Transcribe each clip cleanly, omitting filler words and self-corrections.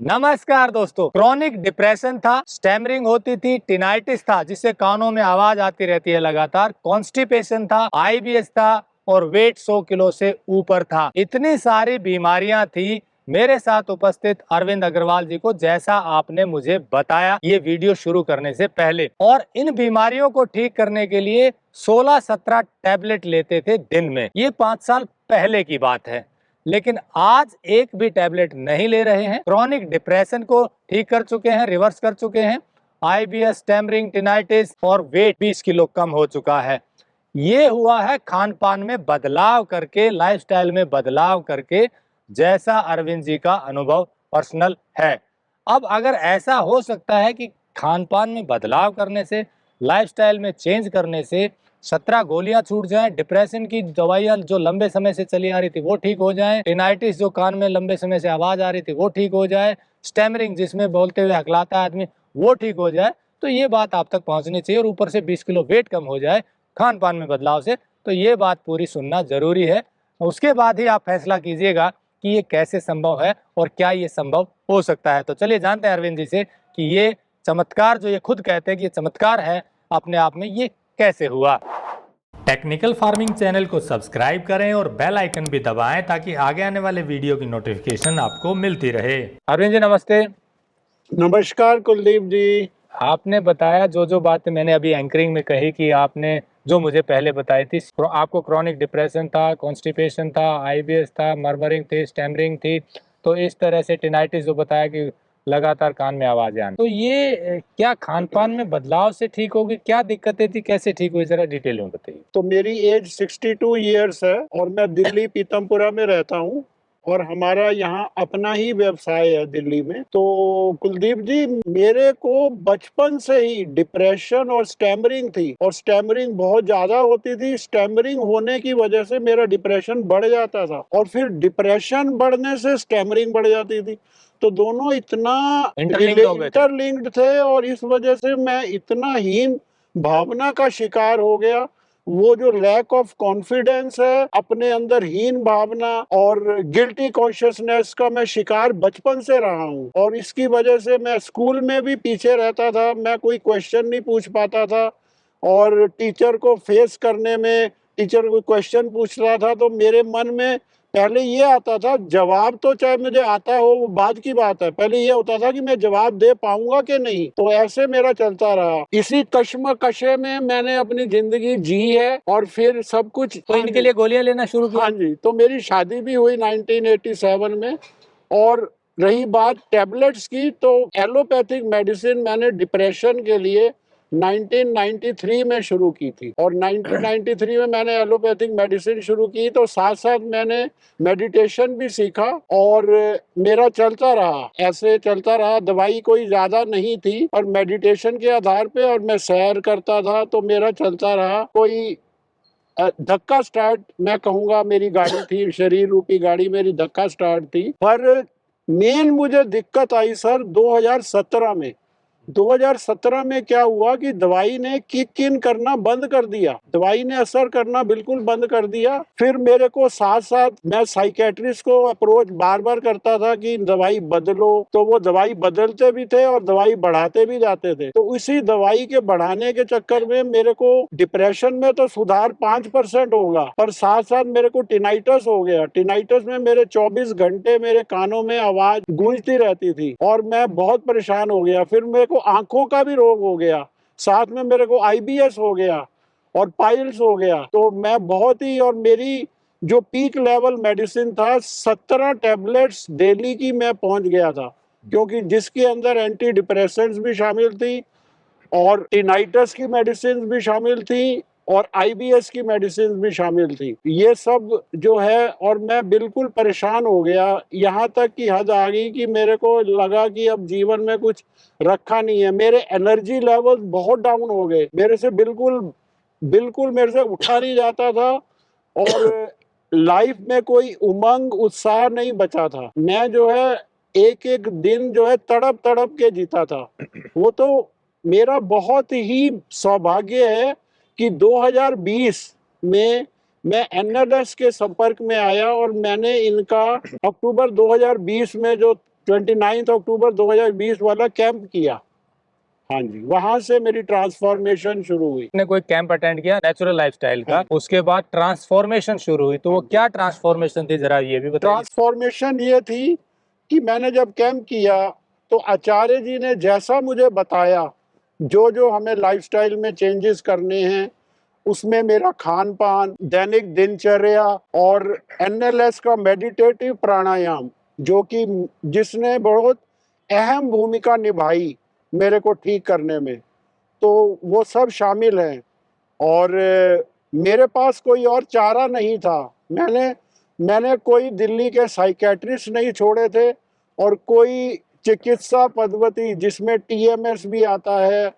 नमस्कार दोस्तों। Chronic depression था, स्टैमरिंग होती थी, टिनाइटिस था जिससे कानों में आवाज आती रहती है लगातार, कॉन्स्टिपेशन था, आईबीएस था और वेट 100 किलो से ऊपर था। इतनी सारी बीमारियां थी मेरे साथ उपस्थित अरविंद अग्रवाल जी को, जैसा आपने मुझे बताया ये वीडियो शुरू करने से पहले। और इन बीमारियों को ठीक करने के लिए 16-17 टैबलेट लेते थे दिन में। ये 5 साल पहले की बात है, लेकिन आज एक भी टैबलेट नहीं ले रहे हैं। क्रॉनिक डिप्रेशन को ठीक कर चुके हैं, रिवर्स कर चुके हैं। आईबीएस, स्टैमरिंग, टिनाइटिस और वेट 20 किलो कम हो चुका है। ये हुआ है खान पान में बदलाव करके, लाइफस्टाइल में बदलाव करके, जैसा अरविंद जी का अनुभव पर्सनल है। अब अगर ऐसा हो सकता है कि खान पान में बदलाव करने से, लाइफस्टाइल में चेंज करने से 17 गोलियां छूट जाएं, डिप्रेशन की दवाइयां जो लंबे समय से चली आ रही थी वो ठीक हो जाएं, टिनाइटिस जो कान में लंबे समय से आवाज आ रही थी वो ठीक हो जाए, स्टैमरिंग जिसमें बोलते हुए हकलाता है आदमी वो ठीक हो जाए, तो ये बात आप तक पहुंचनी चाहिए। और ऊपर से 20 किलो वेट कम हो जाए खान पान में बदलाव से, तो ये बात पूरी सुनना जरूरी है। उसके बाद ही आप फैसला कीजिएगा कि ये कैसे संभव है और क्या ये संभव हो सकता है। तो चलिए जानते हैं अरविंद जी से कि ये चमत्कार जो ये खुद कहते हैं कि ये चमत्कार है अपने आप में, ये कैसे हुआ। टेक्निकल फार्मिंग चैनल को सब्सक्राइब करें और बेल आइकन भी दबाएं ताकि आगे आने वाले वीडियो की नोटिफिकेशन आपको मिलती रहे। अरविंद जी नमस्ते। नमस्कार कुलदीप जी। आपने बताया जो जो बातें मैंने अभी एंकरिंग में कही कि आपने जो मुझे पहले बताई थी, आपको क्रॉनिक डिप्रेशन था, कॉन्स्टिपेशन था, आईबीएस था, मर्मरिंग थी, स्टैमरिंग थी, तो इस तरह से टिनाइटिस जो बताया कि लगातार कान में आवाज आना, तो ये क्या खान पान में बदलाव से ठीक होगी? क्या दिक्कतें थी, कैसे ठीक हुई, जरा डिटेल में बताइए। तो मेरी एज 62 ईयर्स है और मैं दिल्ली पीतमपुरा में रहता हूँ और हमारा यहाँ अपना ही व्यवसाय है दिल्ली में। तो कुलदीप जी, मेरे को बचपन से ही डिप्रेशन और स्टैमरिंग थी और स्टैमरिंग बहुत ज्यादा होती थी। स्टैमरिंग होने की वजह से मेरा डिप्रेशन बढ़ जाता था और फिर डिप्रेशन बढ़ने से स्टैमरिंग बढ़ जाती थी। तो दोनों इतना इंटरलिंक्ड थे और इस वजह से मैं इतना हीन भावना का शिकार हो गया। वो जो लैक ऑफ कॉन्फिडेंस है, अपने अंदर हीन भावना और गिल्टी कॉन्शियसनेस का मैं शिकार बचपन से रहा हूँ और इसकी वजह से मैं स्कूल में भी पीछे रहता था। मैं कोई क्वेश्चन नहीं पूछ पाता था और टीचर को फेस करने में, टीचर कोई क्वेश्चन पूछ रहा था तो मेरे मन में पहले ये आता था, जवाब तो चाहे मुझे आता हो वो बाद की बात है, पहले ये होता था कि मैं जवाब दे पाऊंगा कि नहीं। तो ऐसे मेरा चलता रहा। इसी कश्मकशे में मैंने अपनी जिंदगी जी है और फिर सब कुछ। तो इनके लिए गोलियां लेना शुरू किया? हाँ जी। तो मेरी शादी भी हुई 1987 में। और रही बात टैबलेट्स की, तो एलोपैथिक मेडिसिन मैंने डिप्रेशन के लिए 1993 में शुरू की थी और 1993 में मैंने एलोपैथिक मेडिसिन शुरू की। तो साथ साथ मैंने मेडिटेशन भी सीखा और मेरा चलता रहा, ऐसे चलता रहा। दवाई कोई ज्यादा नहीं थी और मेडिटेशन के आधार पे, और मैं सैर करता था, तो मेरा चलता रहा। कोई धक्का स्टार्ट मैं कहूंगा मेरी गाड़ी थी, शरीर रूपी गाड़ी मेरी धक्का स्टार्ट थी। पर मेन मुझे दिक्कत आई सर 2017 में। 2017 में क्या हुआ कि दवाई ने किक इन करना बंद कर दिया, दवाई ने असर करना बिल्कुल बंद कर दिया। फिर मेरे को साथ साथ मैं साइकेट्रिस्ट को अप्रोच बार बार करता था कि दवाई बदलो, तो वो दवाई बदलते भी थे और दवाई बढ़ाते भी जाते थे। तो उसी दवाई के बढ़ाने के चक्कर में मेरे को डिप्रेशन में तो सुधार 5% होगा, पर साथ साथ मेरे को टिनाइटस हो गया। टिनाइटस में मेरे 24 घंटे मेरे कानों में आवाज गूंजती रहती थी और मैं बहुत परेशान हो गया। फिर मेरे को आंखों का भी रोग हो गया, साथ में मेरे को आईबीएस हो गया और पाइल्स हो गया। तो मैं बहुत ही, और मेरी जो पीक लेवल मेडिसिन था 17 टैबलेट्स डेली की मैं पहुंच गया था, क्योंकि जिसके अंदर एंटी डिप्रेसेंट्स भी शामिल थी और टिनाइटस की मेडिसिन भी शामिल थी और आईबीएस की मेडिसिन भी शामिल थी। ये सब जो है, और मैं बिल्कुल परेशान हो गया, यहाँ तक की हद आ गई कि मेरे को लगा कि अब जीवन में कुछ रखा नहीं है। मेरे एनर्जी लेवल बहुत डाउन हो गए, मेरे से बिल्कुल बिल्कुल मेरे से उठा नहीं जाता था और लाइफ में कोई उमंग उत्साह नहीं बचा था। मैं जो है एक एक दिन जो है तड़प तड़प के जीता था। वो तो मेरा बहुत ही सौभाग्य है कि 2020 में मैं एनएलएस के संपर्क में आया और मैंने इनका अक्टूबर 2020 में जो 29 अक्टूबर 2020 वाला कैंप किया। हाँ जी, वहां से मेरी ट्रांसफॉर्मेशन शुरू हुई। आपने कोई कैंप अटेंड किया नेचुरल लाइफस्टाइल का, हाँ। उसके बाद ट्रांसफॉर्मेशन शुरू हुई, तो वो क्या ट्रांसफॉर्मेशन थी, जरा ये भी बताइए। ट्रांसफॉर्मेशन ये थी कि मैंने जब कैंप किया तो आचार्य जी ने जैसा मुझे बताया, जो जो हमें लाइफस्टाइल में चेंजेस करने हैं, उसमें मेरा खान पान, दैनिक दिनचर्या और एनएलएस का मेडिटेटिव प्राणायाम, जो कि जिसने बहुत अहम भूमिका निभाई मेरे को ठीक करने में, तो वो सब शामिल हैं। और मेरे पास कोई और चारा नहीं था। मैंने कोई दिल्ली के साइकेट्रिस्ट नहीं छोड़े थे और कोई चिकित्सा पद्धति जिसमें टीएमएस भी आता है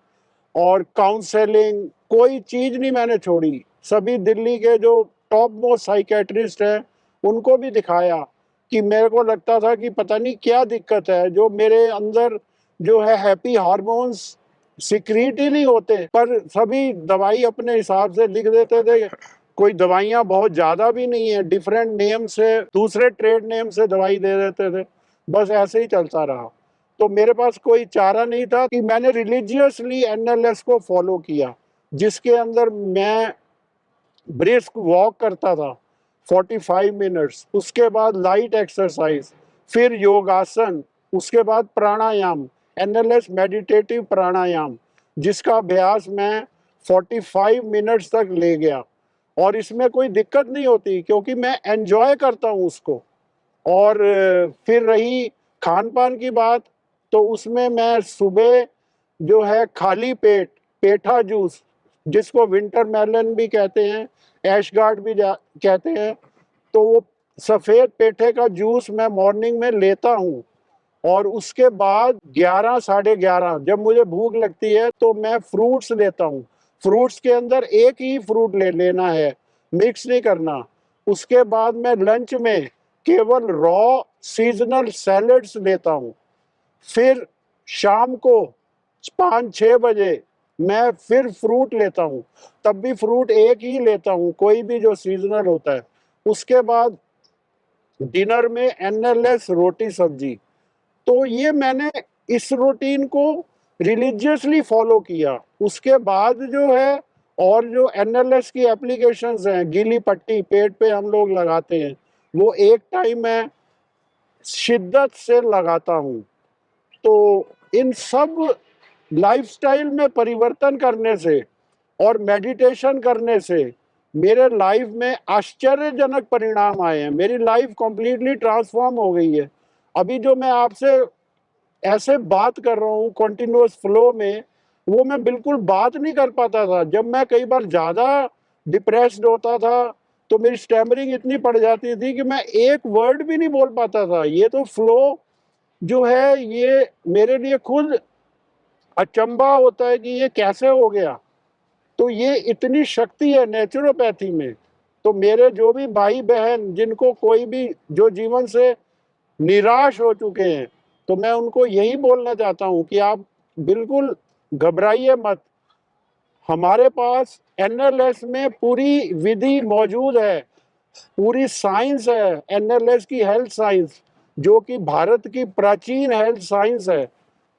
और काउंसलिंग, कोई चीज नहीं मैंने छोड़ी। सभी दिल्ली के जो टॉप मोस्ट साइकेट्रिस्ट हैं उनको भी दिखाया कि मेरे को लगता था कि पता नहीं क्या दिक्कत है, जो मेरे अंदर जो है हैप्पी हार्मोन्स सिक्रीट ही नहीं होते। पर सभी दवाई अपने हिसाब से लिख देते थे। कोई दवाइयाँ बहुत ज़्यादा भी नहीं है, डिफरेंट नेम से, दूसरे ट्रेड नेम से दवाई दे देते थे। बस ऐसे ही चलता रहा। तो मेरे पास कोई चारा नहीं था कि मैंने रिलीजियसली एनएलएस को फॉलो किया, जिसके अंदर मैं ब्रिस्क वॉक करता था 45 मिनट्स, उसके बाद लाइट एक्सरसाइज, फिर योगासन, उसके बाद प्राणायाम, एनएलएस मेडिटेटिव प्राणायाम, जिसका अभ्यास मैं 45 मिनट्स तक ले गया। और इसमें कोई दिक्कत नहीं होती क्योंकि मैं एंजॉय करता हूँ उसको। और फिर रही खान पान की बात, तो उसमें मैं सुबह जो है खाली पेट पेठा जूस, जिसको विंटर मेलन भी कहते हैं, ऐशगार्ड भी कहते हैं, तो वो सफ़ेद पेठे का जूस मैं मॉर्निंग में लेता हूँ। और उसके बाद 11 साढ़े 11 जब मुझे भूख लगती है तो मैं फ्रूट्स लेता हूँ। फ्रूट्स के अंदर एक ही फ्रूट लेना है, मिक्स नहीं करना। उसके बाद मैं लंच में केवल रॉ सीजनल सैलड्स लेता हूँ। फिर शाम को 5-6 बजे मैं फिर फ्रूट लेता हूँ, तब भी फ्रूट एक ही लेता हूँ, कोई भी जो सीजनल होता है। उसके बाद डिनर में एनएलएस रोटी सब्जी। तो ये मैंने इस रूटीन को रिलीजियसली फॉलो किया। उसके बाद जो है, और जो एनएलएस की एप्लीकेशंस हैं, गीली पट्टी पेट पे हम लोग लगाते हैं, वो एक टाइम मैं शिद्दत से लगाता हूँ। तो इन सब लाइफस्टाइल में परिवर्तन करने से और मेडिटेशन करने से मेरे लाइफ में आश्चर्यजनक परिणाम आए हैं। मेरी लाइफ कंप्लीटली ट्रांसफॉर्म हो गई है। अभी जो मैं आपसे ऐसे बात कर रहा हूँ कंटिन्यूअस फ्लो में, वो मैं बिल्कुल बात नहीं कर पाता था। जब मैं कई बार ज़्यादा डिप्रेस्ड होता था तो मेरी स्टैमरिंग इतनी पड़ जाती थी कि मैं एक वर्ड भी नहीं बोल पाता था। ये तो फ्लो जो है, ये मेरे लिए खुद अचंभा होता है कि ये कैसे हो गया। तो ये इतनी शक्ति है नेचुरोपैथी में। तो मेरे जो भी भाई बहन जिनको कोई भी जो जीवन से निराश हो चुके हैं, तो मैं उनको यही बोलना चाहता हूँ कि आप बिल्कुल घबराइए मत। हमारे पास एनएलएस में पूरी विधि मौजूद है, पूरी साइंस है। एनएलएस की हेल्थ साइंस, जो कि भारत की प्राचीन हेल्थ साइंस है,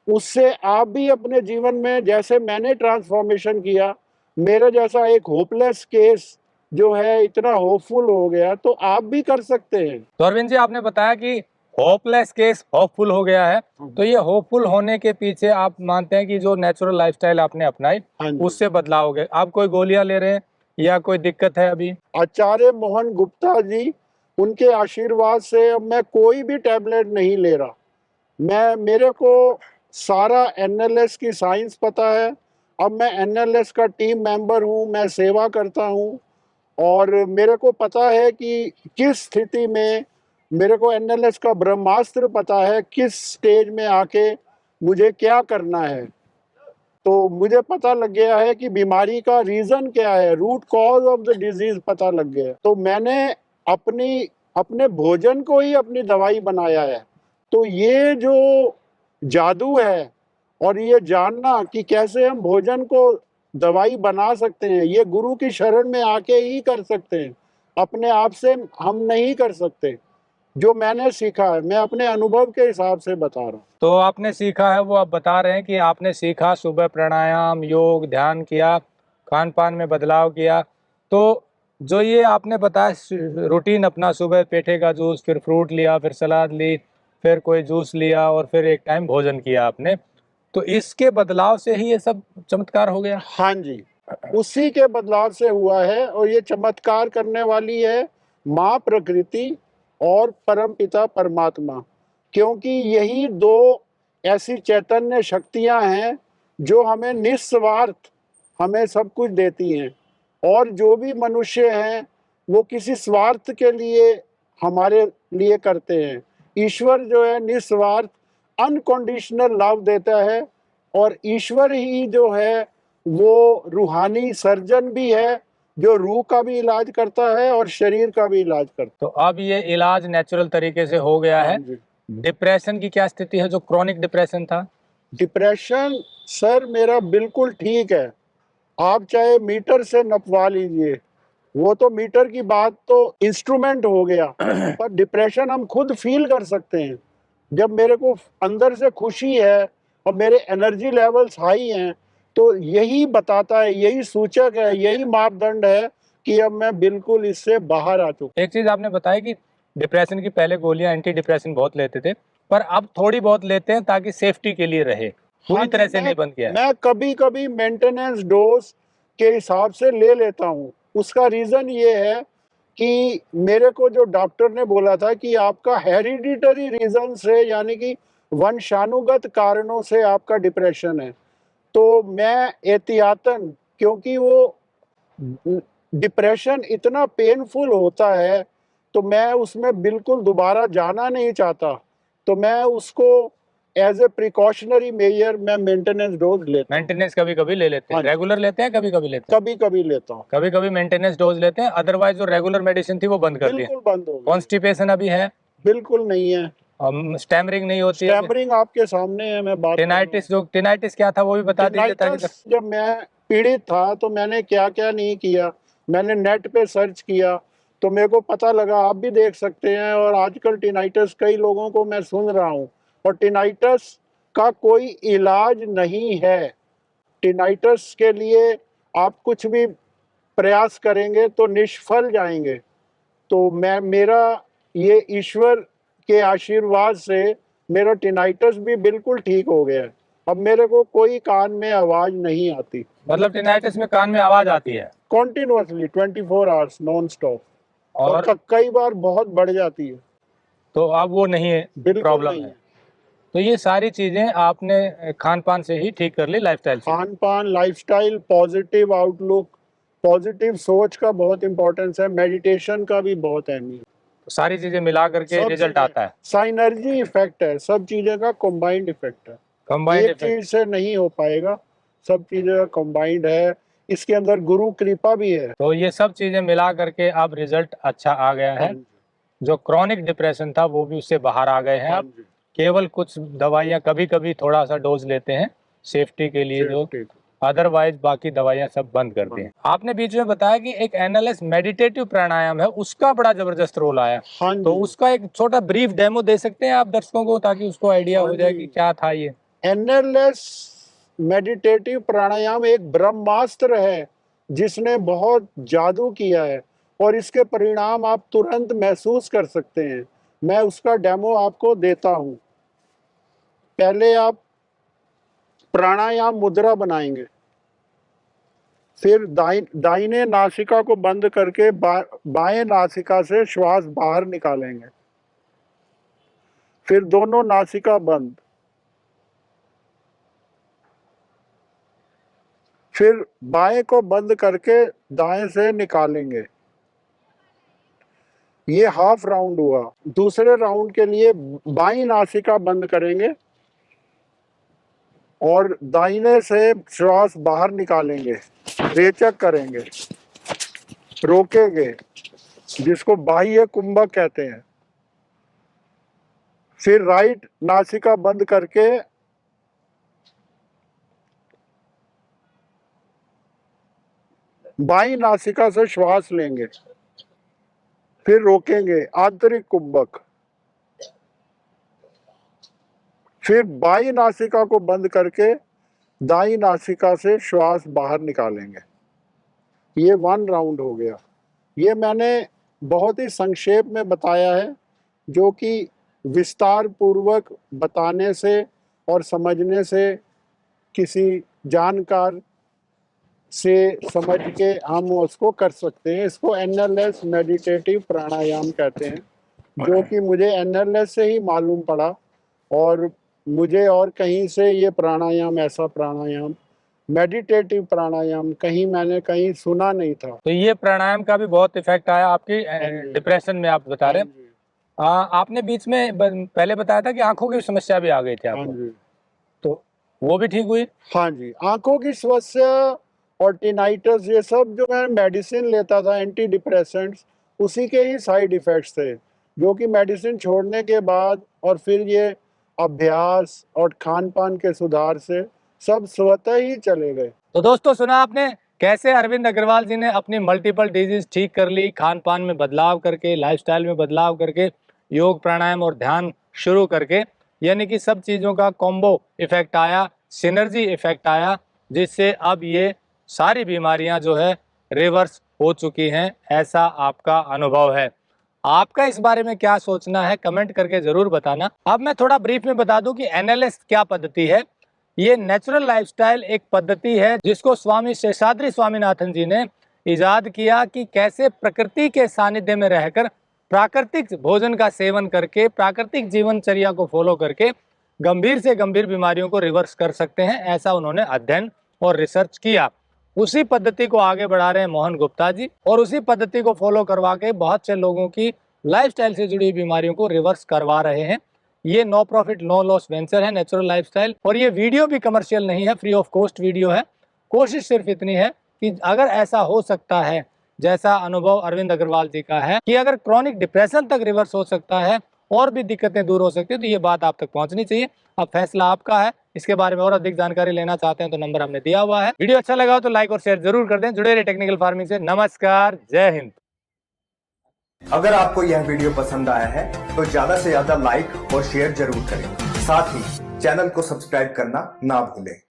उससे आप भी अपने जीवन में, जैसे मैंने ट्रांसफॉर्मेशन किया, मेरे जैसा एक होपलेस केस जो है इतना होपफुल हो गया, तो आप भी कर सकते हैं। तो अरविंद जी, आपने बताया कि होपलेस केस होपफुल हो गया है, तो ये होपफुल होने के पीछे आप मानते हैं कि जो नेचुरल लाइफस्टाइल आपने अपनाई हाँ जी। उससे बदलाव हो गए। आप कोई गोलियां ले रहे हैं या कोई दिक्कत है अभी? आचार्य मोहन गुप्ता जी, उनके आशीर्वाद से अब मैं कोई भी टैबलेट नहीं ले रहा। मेरे को सारा एनएलएस की साइंस पता है। अब मैं एनएलएस का टीम मेंबर हूँ, मैं सेवा करता हूँ। और मेरे को पता है कि किस स्थिति में, मेरे को एनएलएस का ब्रह्मास्त्र पता है, किस स्टेज में आके मुझे क्या करना है। तो मुझे पता लग गया है कि बीमारी का रीज़न क्या है, root cause of the disease पता लग गया। तो मैंने अपने भोजन को ही अपनी दवाई बनाया है। तो ये जो जादू है, और ये जानना कि कैसे हम भोजन को दवाई बना सकते हैं, ये गुरु की शरण में आके ही कर सकते हैं। अपने आप से हम नहीं कर सकते। जो मैंने सीखा है, मैं अपने अनुभव के हिसाब से बता रहा हूँ। तो आपने सीखा है वो आप बता रहे हैं कि आपने सीखा, सुबह प्राणायाम, योग, ध्यान किया, खान पान में बदलाव किया। तो जो ये आपने बताया रूटीन अपना, सुबह पेठे का जूस, फिर फ्रूट लिया, फिर सलाद ली, फिर कोई जूस लिया और फिर एक टाइम भोजन किया आपने, तो इसके बदलाव से ही ये सब चमत्कार हो गया। हाँ जी, उसी के बदलाव से हुआ है। और ये चमत्कार करने वाली है माँ प्रकृति और परम पिता परमात्मा, क्योंकि यही दो ऐसी चैतन्य शक्तियां हैं जो हमें निस्वार्थ हमें सब कुछ देती हैं। और जो भी मनुष्य हैं वो किसी स्वार्थ के लिए हमारे लिए करते हैं। ईश्वर जो है निस्वार्थ अनकंडीशनल लव देता है। और ईश्वर ही जो है वो रूहानी सर्जन भी है, जो रूह का भी इलाज करता है और शरीर का भी इलाज करता तो अब ये इलाज नेचुरल तरीके से हो गया है। है। हाँ जी। डिप्रेशन की क्या स्थिति है, जो क्रॉनिक डिप्रेशन था? डिप्रेशन सर मेरा बिल्कुल ठीक है। आप चाहे मीटर से नपवा लीजिए, वो तो मीटर की बात तो इंस्ट्रूमेंट हो गया, पर डिप्रेशन हम खुद फील कर सकते हैं। जब मेरे को अंदर से खुशी है और मेरे एनर्जी लेवल्स हाई हैं, तो यही बताता है, यही सूचक है, यही मापदंड है कि अब मैं बिल्कुल इससे बाहर आ चुका। एक चीज आपने बताया कि डिप्रेशन की पहले गोलियां एंटी डिप्रेशन बहुत लेते थे, पर अब थोड़ी बहुत लेते हैं ताकि सेफ्टी के लिए रहे, हाँ पूरी जी, तरह से नहीं बंद किया है। मैं कभी कभी मेंटेनेंस डोज के हिसाब से ले लेता हूँ। उसका रीजन ये है कि मेरे को जो डॉक्टर ने बोला था कि आपका हेरिडिटरी रीजन से, यानी कि वंशानुगत कारणों से आपका डिप्रेशन है। तो मैं एहतियातन, क्योंकि वो डिप्रेशन इतना पेनफुल होता है, तो मैं उसमें बिल्कुल दोबारा जाना नहीं चाहता। तो मैं उसको एज ए प्रिकॉशनरी मेजर मैं मेंटेनेंस डोज लेता हूँ। मेंटेनेंस कभी कभी ले लेते हैं, हाँ जी, रेगुलर लेते हैं, कभी कभी लेते हैं, कभी कभी लेता हूँ। कभी कभी मेंटेनेंस डोज लेते हैं, अदरवाइज जो रेगुलर मेडिसिन थी वो बंद कर दी है। बिल्कुल बंद हो गई। कॉन्स्टिपेशन अभी है, बिल्कुल नहीं है। स्टैमरिंग नहीं होती है। स्टैमरिंग आपके सामने है, मैं बात कर रहा हूँ। टिनाइटिस, जो टिनाइटिस क्या था वो भी बता दीजिए ताकि टिनाइटस जब मैं पीड़ित था तो मैंने क्या क्या नहीं किया, मैंने नेट पे सर्च किया तो मेरे को पता लगा। आप भी देख सकते हैं। और आजकल टिनाइटस कई लोगों को मैं सुन रहा हूँ, और टिनाइटस का कोई इलाज नहीं है। टिनाइटस के लिए आप कुछ भी प्रयास करेंगे तो निष्फल जाएंगे। तो मैं मेरा ये ईश्वर के आशीर्वाद से मेरा टिनाइटस भी बिल्कुल ठीक हो गया है। अब मेरे को कोई कान में आवाज नहीं आती, मतलब टिनाइटिस में कान में आवाज आती है कॉन्टिन्यूसली 24 आवर्स नॉन स्टॉप। और और कई बार बहुत बढ़ जाती है। तो अब वो नहीं है, बिल्कुल प्रॉब्लम नहीं है। है। तो ये सारी चीजें आपने खान पान से ही ठीक कर ली, लाइफस्टाइल से? खान पान, लाइफस्टाइल, पॉजिटिव आउटलुक, पॉजिटिव सोच का बहुत इंपॉर्टेंस है। मेडिटेशन का भी बहुत अहमियत। तो सारी चीजें मिला करके सब रिजल्ट आता है, साइनर्जी इफेक्ट है, सब चीजें का कंबाइंड इफेक्ट है। कंबाइंड एक इफेक्ट। चीज से नहीं हो पाएगा, सब चीजें का कंबाइंड है। इसके अंदर गुरु कृपा भी है। तो ये सब चीजें मिला करके अब रिजल्ट अच्छा आ गया हाँ है। जी, जो क्रॉनिक डिप्रेशन था वो भी उससे बाहर आ गए हैं हाँ अब। जी। केवल कुछ दवाइयाँ कभी कभी थोड़ा सा डोज लेते हैं सेफ्टी के लिए, जो सेफ्टी अदरवाइज बाकी दवाइयाँ सब बंद कर दी हैं। आपने बीच में बताया कि एक एनएलएस मेडिटेटिव प्राणायाम है, उसका बड़ा जबरदस्त रोल आया। हाँ तो जी, उसका एक छोटा ब्रीफ डेमो दे सकते हैं आप दर्शकों को, ताकि उसको आइडिया हाँ हो जाए जी। कि क्या था ये? एनएलएस मेडिटेटिव प्राणायाम एक ब्रह्मास्त्र है जिसने बहुत जादू किया है, और इसके परिणाम आप तुरंत महसूस कर सकते हैं। मैं उसका डेमो आपको देता हूं। पहले आप प्राणायाम मुद्रा बनाएंगे, फिर दाहिने नासिका को बंद करके बाएं नासिका से श्वास बाहर निकालेंगे, फिर दोनों नासिका बंद, फिर बाएं को बंद करके दाएं से निकालेंगे। ये हाफ राउंड हुआ। दूसरे राउंड के लिए बाईं नासिका बंद करेंगे और दाहिने से श्वास बाहर निकालेंगे, रेचक करेंगे, रोकेंगे, जिसको बाह्य कुंभक कहते हैं। फिर राइट नासिका बंद करके बाईं नासिका से श्वास लेंगे, फिर रोकेंगे, आंतरिक कुंभक। फिर बाई नासिका को बंद करके दाई नासिका से श्वास बाहर निकालेंगे। ये 1 राउंड हो गया। ये मैंने बहुत ही संक्षेप में बताया है, जो कि विस्तार पूर्वक बताने से और समझने से किसी जानकार से समझ के हम उसको कर सकते हैं। इसको एनएलएस मेडिटेटिव प्राणायाम कहते हैं, जो कि मुझे एनएलएस से ही मालूम पड़ा, और मुझे और कहीं से ये प्राणायाम, ऐसा प्राणायाम मेडिटेटिव प्राणायाम मैंने कहीं सुना नहीं था। तो ये प्राणायाम का भी बहुत इफेक्ट आया आपकी डिप्रेशन में, आप बता रहे हैं। आपने बीच में पहले बताया था कि आंखों की समस्या भी आ गई थी हाँ आपको, जी, तो वो भी ठीक हुई? हाँ जी। आंखों की समस्या और टिनाइटस, ये सब जो मैं मेडिसिन लेता था एंटी डिप्रेसेंट्स, उसी के ही साइड इफेक्ट्स थे, जो कि मेडिसिन छोड़ने के बाद और फिर ये अभ्यास और खान पान के सुधार से सब स्वतः ही चले गए। तो दोस्तों, सुना आपने कैसे अरविंद अग्रवाल जी ने अपनी मल्टीपल डिजीज ठीक कर ली, खान पान में बदलाव करके, लाइफस्टाइल में बदलाव करके, योग प्राणायाम और ध्यान शुरू करके, यानी कि सब चीज़ों का कॉम्बो इफेक्ट आया, सिनर्जी इफेक्ट आया, जिससे अब ये सारी बीमारियां जो है रिवर्स हो चुकी हैं, ऐसा आपका अनुभव है। आपका इस बारे में क्या सोचना है, कमेंट करके जरूर बताना। अब मैं थोड़ा ब्रीफ में बता दूं कि एनएलएस क्या पद्धति है। ये नेचुरल लाइफस्टाइल एक पद्धति है जिसको स्वामी शेषाद्री स्वामीनाथन जी ने इजाद किया, कि कैसे प्रकृति के सानिध्य में रहकर, प्राकृतिक भोजन का सेवन करके, प्राकृतिक जीवनचर्या को फॉलो करके गंभीर से गंभीर बीमारियों को रिवर्स कर सकते हैं। ऐसा उन्होंने अध्ययन और रिसर्च किया। उसी पद्धति को आगे बढ़ा रहे हैं मोहन गुप्ता जी, और उसी पद्धति को फॉलो करवा के बहुत से लोगों की लाइफस्टाइल से जुड़ी बीमारियों को रिवर्स करवा रहे हैं। ये no profit no loss venture है नेचुरल लाइफस्टाइल, और ये वीडियो भी कमर्शियल नहीं है, फ्री ऑफ कॉस्ट वीडियो है। कोशिश सिर्फ इतनी है कि अगर ऐसा हो सकता है जैसा अनुभव अरविंद अग्रवाल जी का है, कि अगर क्रॉनिक डिप्रेशन तक रिवर्स हो सकता है और भी दिक्कतें दूर हो सकती है, तो ये बात आप तक पहुंचनी चाहिए। अब फैसला आपका है। इसके बारे में और अधिक जानकारी लेना चाहते हैं तो नंबर हमने दिया हुआ है। वीडियो अच्छा लगा हो तो लाइक और शेयर जरूर कर दें। जुड़े रहिए टेक्निकल फार्मिंग से। नमस्कार, जय हिंद। अगर आपको यह वीडियो पसंद आया है तो ज्यादा से ज्यादा लाइक और शेयर जरूर करें। साथ ही चैनल को सब्सक्राइब करना ना भूलें।